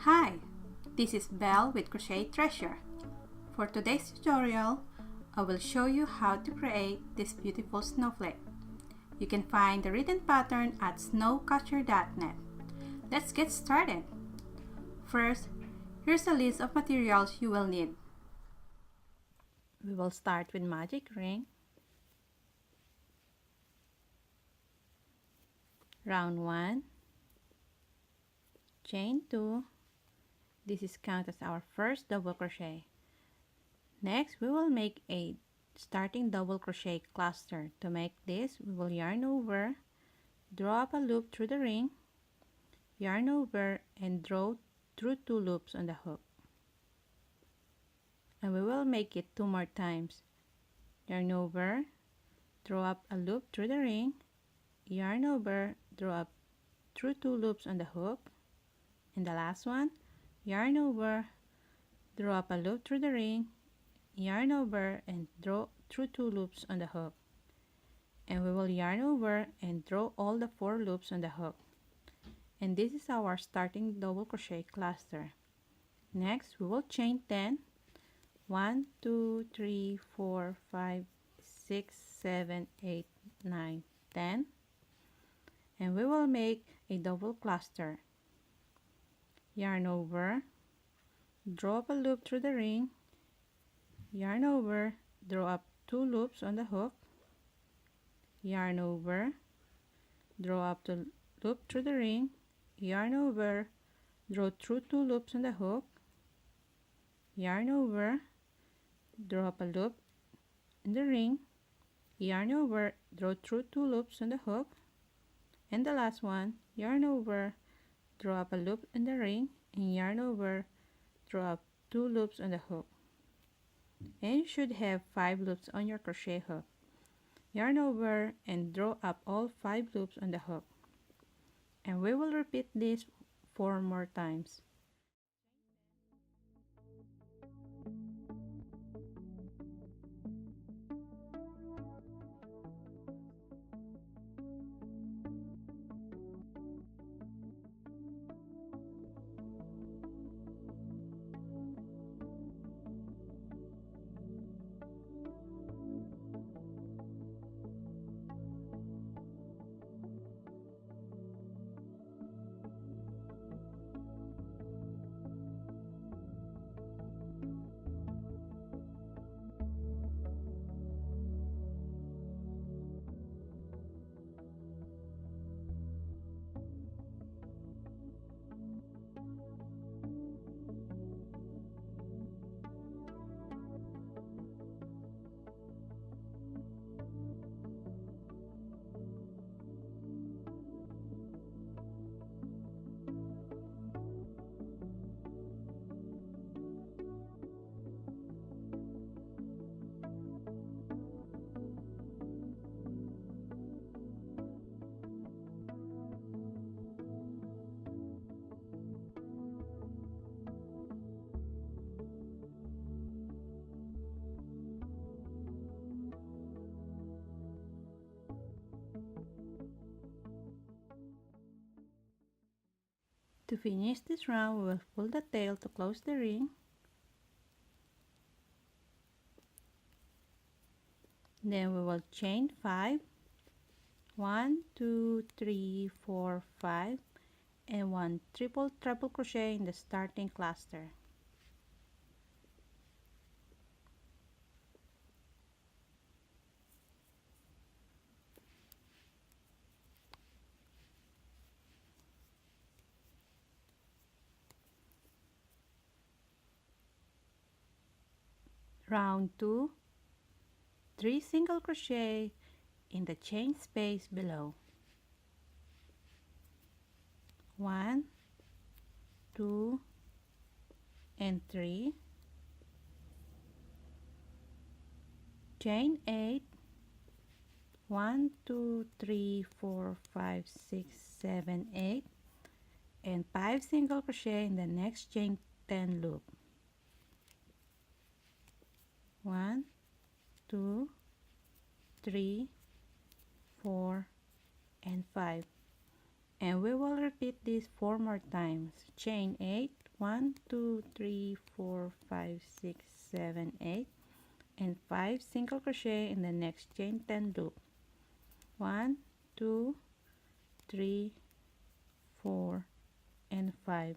Hi, this is Belle with Crochet Treasure. For today's tutorial, I will show you how to create this beautiful snowflake. You can find the written pattern at snowcatcher.net. Let's get started. First, here's a list of materials you will need. We will start with magic ring, round 1, chain 2. This is count as our first double crochet. Next, we will make a starting double crochet cluster. To make this, we will yarn over, draw up a loop through the ring, yarn over, and draw through 2 loops on the hook. And we will make it 2 more times. Yarn over, draw up a loop through the ring, yarn over, draw up through 2 loops on the hook, and the last one, yarn over, draw up a loop through the ring, yarn over, and draw through 2 loops on the hook. And we will yarn over and draw all the 4 loops on the hook. And this is our starting double crochet cluster. Next, we will chain 10. 1, 2, 3, 4, 5, 6, 7, 8, 9, 10. And we will make a double cluster. Yarn over, draw up a loop through the ring, yarn over, draw up 2 loops on the hook, yarn over, draw up the loop through the ring, yarn over, draw through 2 loops on the hook, yarn over, draw up a loop in the ring, yarn over, draw through 2 loops on the hook, and the last one, yarn over, draw up a loop in the ring, and yarn over, draw up 2 loops on the hook. And you should have 5 loops on your crochet hook. Yarn over and draw up all 5 loops on the hook. And we will repeat this 4 more times. To finish this round, we will pull the tail to close the ring. Then we will chain 5. 1, 2, 3, 4, 5, and 1 triple crochet in the starting cluster. Round 2, 3 single crochet in the chain space below. 1, 2, and 3. Chain 8. 1, 2, 3, 4, 5, 6, 7, 8, and 5 single crochet in the next chain 10 loop. 1, 2, 3, 4, and 5. And we will repeat this 4 more times. Chain 8, 1 2 3 4 5 6 7 8 and 5 single crochet in the next chain 10 loop. 1 2 3 4 and 5.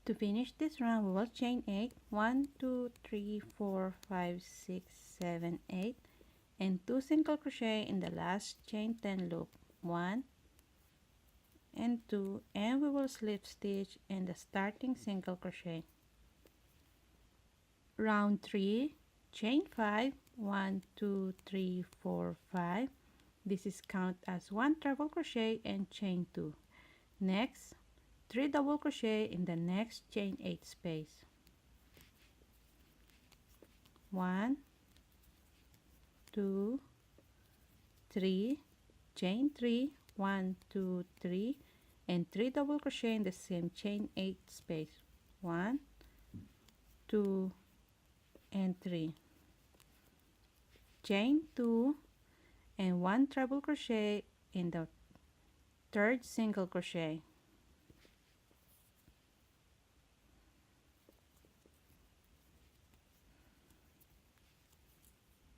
To finish this round, we will chain 8, 1 2 3 4 5 6 7 8 and 2 single crochet in the last chain 10 loop, 1 and 2, and we will slip stitch in the starting single crochet. Round 3, chain 5, 1 2 3 4 5. This is count as 1 treble crochet and chain 2. Next, 3 double crochet in the next chain 8 space. 1 2 3, chain 3, 1 2 3 and 3 double crochet in the same chain 8 space. 1 2 and 3, chain 2 and 1 treble crochet in the third single crochet.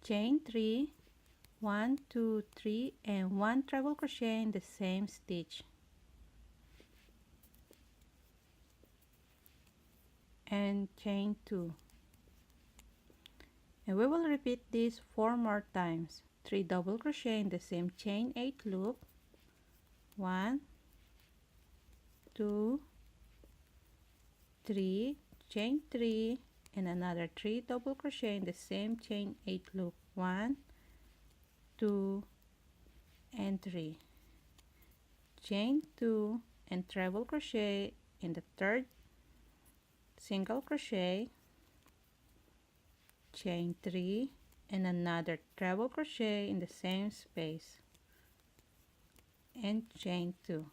Chain 3, 1 2 3 and 1 treble crochet in the same stitch, and chain 2, and we will repeat this 4 more times. 3 double crochet in the same chain 8 loop, 1 2 3, chain 3 and another 3 double crochet in the same chain 8 loop, 1 2 and 3, chain 2 and treble crochet in the third single crochet, chain 3 and another treble crochet in the same space, and chain 2.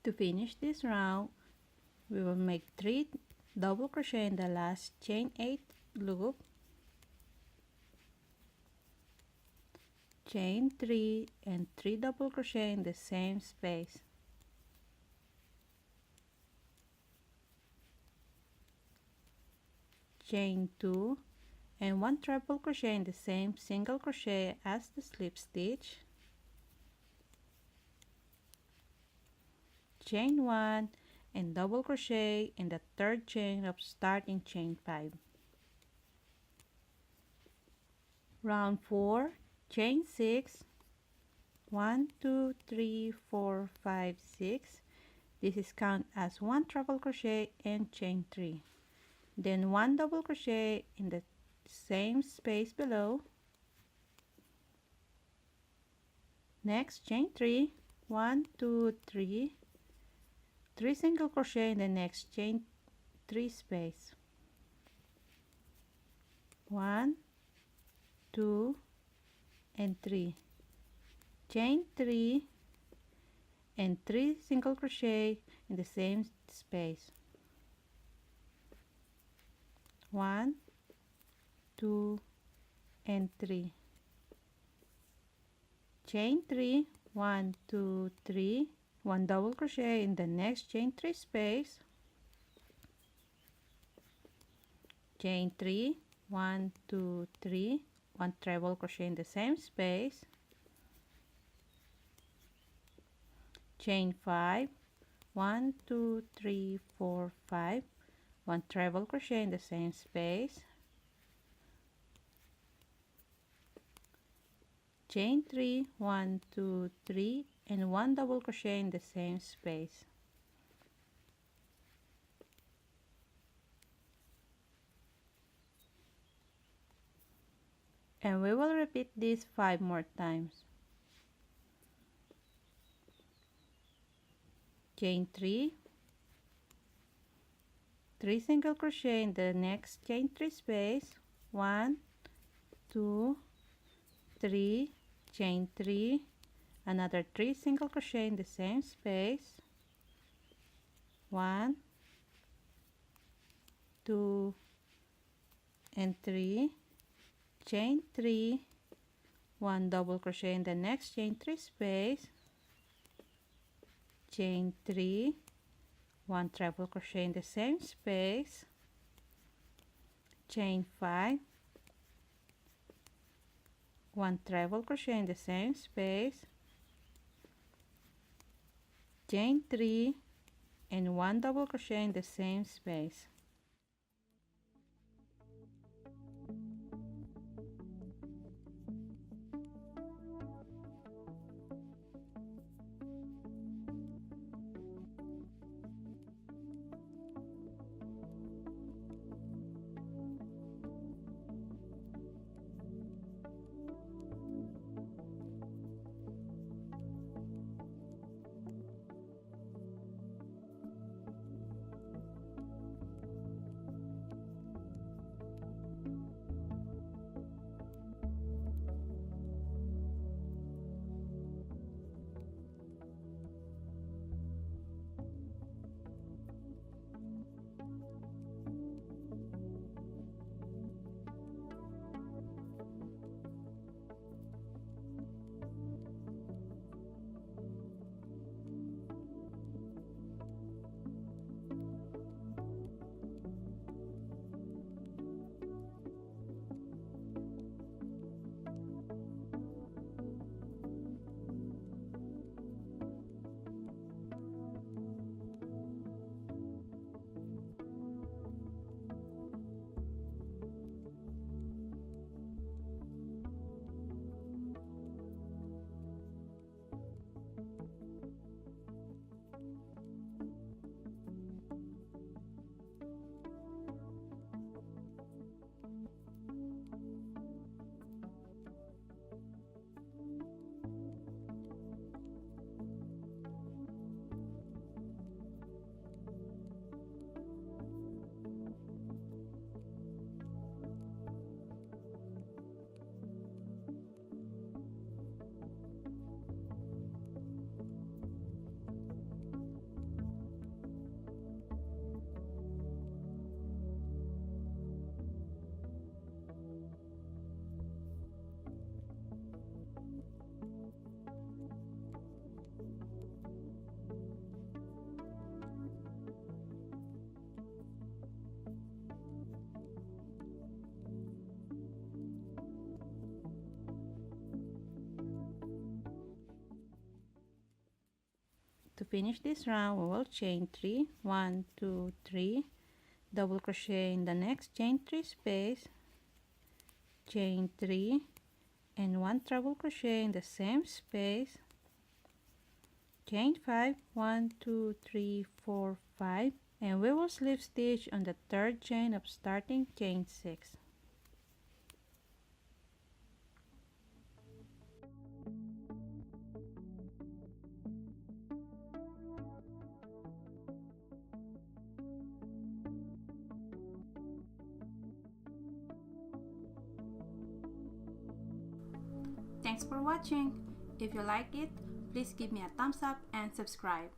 To finish this round, we will make 3 double crochet in the last chain 8 loop, chain 3 and 3 double crochet in the same space, chain 2 and 1 treble crochet in the same single crochet as the slip stitch, chain 1 and double crochet in the third chain of starting chain 5. Round 4, chain 6, 1 2 3 4 5 6. This is count as 1 treble crochet and chain 3. Then 1 double crochet in the same space below. Next, chain 3, 1 2 3, 3 single crochet in the next chain 3 space, 1 2 and 3, chain 3 and 3 single crochet in the same space, 1 2 and 3, chain 3, 1 2 3, 1 double crochet in the next chain 3 space, chain 3, 1 2 3, 1 treble crochet in the same space, chain 5, 1 2 3 4 5, 1 treble crochet in the same space, chain 3, 1 2 3, and 1 double crochet in the same space. And we will repeat this 5 more times. Chain 3, 3 single crochet in the next chain 3 space, 1 2 3, chain 3, another 3 single crochet in the same space, 1 2 and 3, chain 3, 1 double crochet in the next chain 3 space, chain 3, 1 treble crochet in the same space, chain 5, 1 treble crochet in the same space, chain 3, and 1 double crochet in the same space. finish this round, we will chain 3, 1, 2, 3, double crochet in the next chain 3 space, chain 3, and 1 treble crochet in the same space, chain 5, 1, 2, 3, 4, 5, and we will slip stitch on the third chain of starting chain 6. Thanks for watching. If you like it, please give me a thumbs up and subscribe.